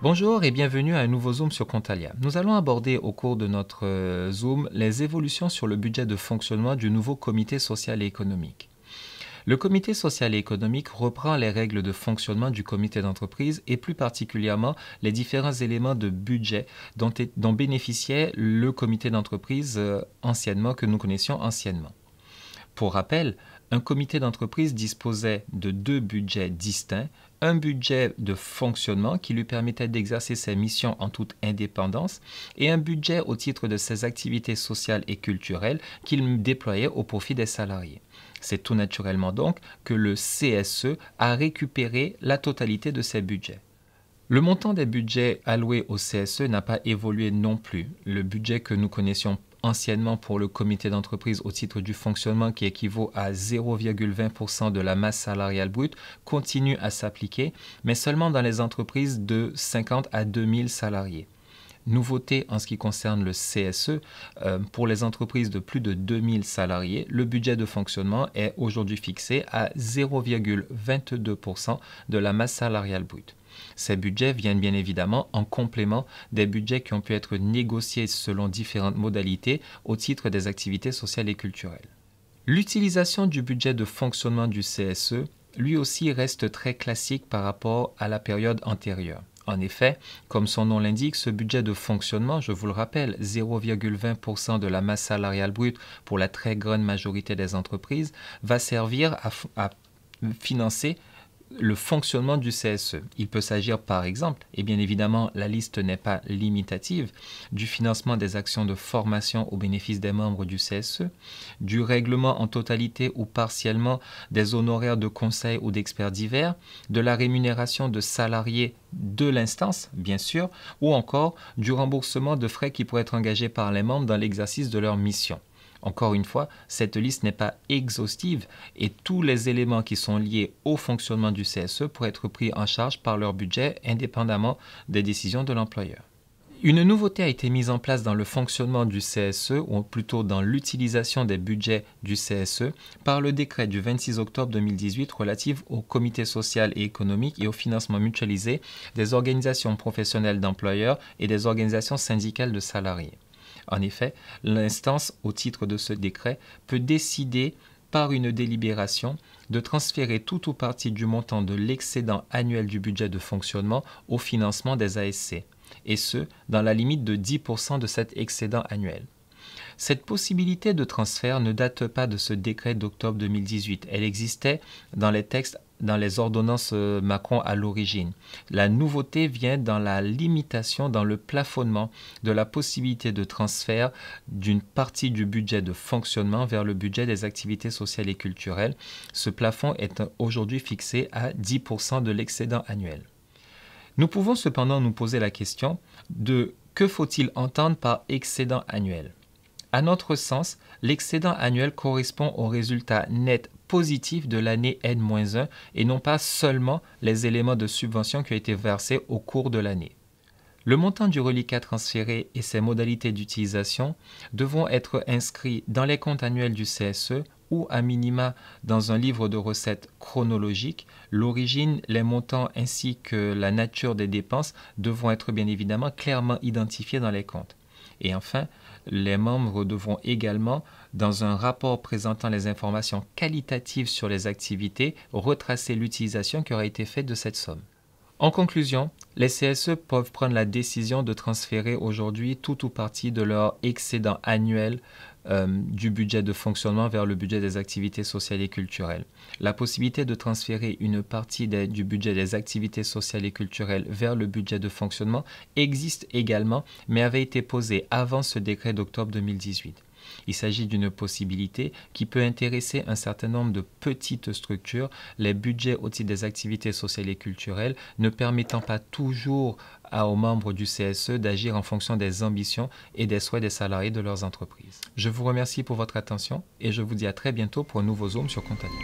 Bonjour et bienvenue à un nouveau Zoom sur Contalia. Nous allons aborder au cours de notre Zoom les évolutions sur le budget de fonctionnement du nouveau comité social et économique. Le comité social et économique reprend les règles de fonctionnement du comité d'entreprise et plus particulièrement les différents éléments de budget dont bénéficiait le comité d'entreprise anciennement, que nous connaissions anciennement. Pour rappel, un comité d'entreprise disposait de deux budgets distincts, un budget de fonctionnement qui lui permettait d'exercer ses missions en toute indépendance et un budget au titre de ses activités sociales et culturelles qu'il déployait au profit des salariés. C'est tout naturellement donc que le CSE a récupéré la totalité de ses budgets. Le montant des budgets alloués au CSE n'a pas évolué non plus. Le budget que nous connaissions anciennement pour le comité d'entreprise au titre du fonctionnement qui équivaut à 0,20% de la masse salariale brute continue à s'appliquer, mais seulement dans les entreprises de 50 à 2000 salariés. Nouveauté en ce qui concerne le CSE, pour les entreprises de plus de 2000 salariés, le budget de fonctionnement est aujourd'hui fixé à 0,22% de la masse salariale brute. Ces budgets viennent bien évidemment en complément des budgets qui ont pu être négociés selon différentes modalités au titre des activités sociales et culturelles. L'utilisation du budget de fonctionnement du CSE, lui aussi, reste très classique par rapport à la période antérieure. En effet, comme son nom l'indique, ce budget de fonctionnement, je vous le rappelle, 0,20% de la masse salariale brute pour la très grande majorité des entreprises, va servir à financer le fonctionnement du CSE. Il peut s'agir par exemple, et bien évidemment la liste n'est pas limitative, du financement des actions de formation au bénéfice des membres du CSE, du règlement en totalité ou partiellement des honoraires de conseil ou d'experts divers, de la rémunération de salariés de l'instance, bien sûr, ou encore du remboursement de frais qui pourraient être engagés par les membres dans l'exercice de leur mission. Encore une fois, cette liste n'est pas exhaustive et tous les éléments qui sont liés au fonctionnement du CSE pourraient être pris en charge par leur budget indépendamment des décisions de l'employeur. Une nouveauté a été mise en place dans le fonctionnement du CSE, ou plutôt dans l'utilisation des budgets du CSE, par le décret du 26 octobre 2018 relatif au comité social et économique et au financement mutualisé des organisations professionnelles d'employeurs et des organisations syndicales de salariés. En effet, l'instance, au titre de ce décret, peut décider par une délibération de transférer tout ou partie du montant de l'excédent annuel du budget de fonctionnement au financement des ASC, et ce, dans la limite de 10% de cet excédent annuel. Cette possibilité de transfert ne date pas de ce décret d'octobre 2018. Elle existait dans les textes, dans les ordonnances Macron à l'origine. La nouveauté vient dans la limitation, dans le plafonnement de la possibilité de transfert d'une partie du budget de fonctionnement vers le budget des activités sociales et culturelles. Ce plafond est aujourd'hui fixé à 10% de l'excédent annuel. Nous pouvons cependant nous poser la question de que faut-il entendre par excédent annuel ? À notre sens, l'excédent annuel correspond au résultat net positif de l'année N-1 et non pas seulement les éléments de subvention qui ont été versés au cours de l'année. Le montant du reliquat transféré et ses modalités d'utilisation devront être inscrits dans les comptes annuels du CSE ou à minima dans un livre de recettes chronologique. L'origine, les montants ainsi que la nature des dépenses devront être bien évidemment clairement identifiés dans les comptes. Et enfin, les membres devront également, dans un rapport présentant les informations qualitatives sur les activités, retracer l'utilisation qui aura été faite de cette somme. En conclusion, les CSE peuvent prendre la décision de transférer aujourd'hui tout ou partie de leur excédent annuel du budget de fonctionnement vers le budget des activités sociales et culturelles. La possibilité de transférer une partie du budget des activités sociales et culturelles vers le budget de fonctionnement existe également, mais avait été posée avant ce décret d'octobre 2018. Il s'agit d'une possibilité qui peut intéresser un certain nombre de petites structures, les budgets au titre des activités sociales et culturelles ne permettant pas toujours aux membres du CSE d'agir en fonction des ambitions et des souhaits des salariés de leurs entreprises. Je vous remercie pour votre attention et je vous dis à très bientôt pour un nouveau Zoom sur Contalia.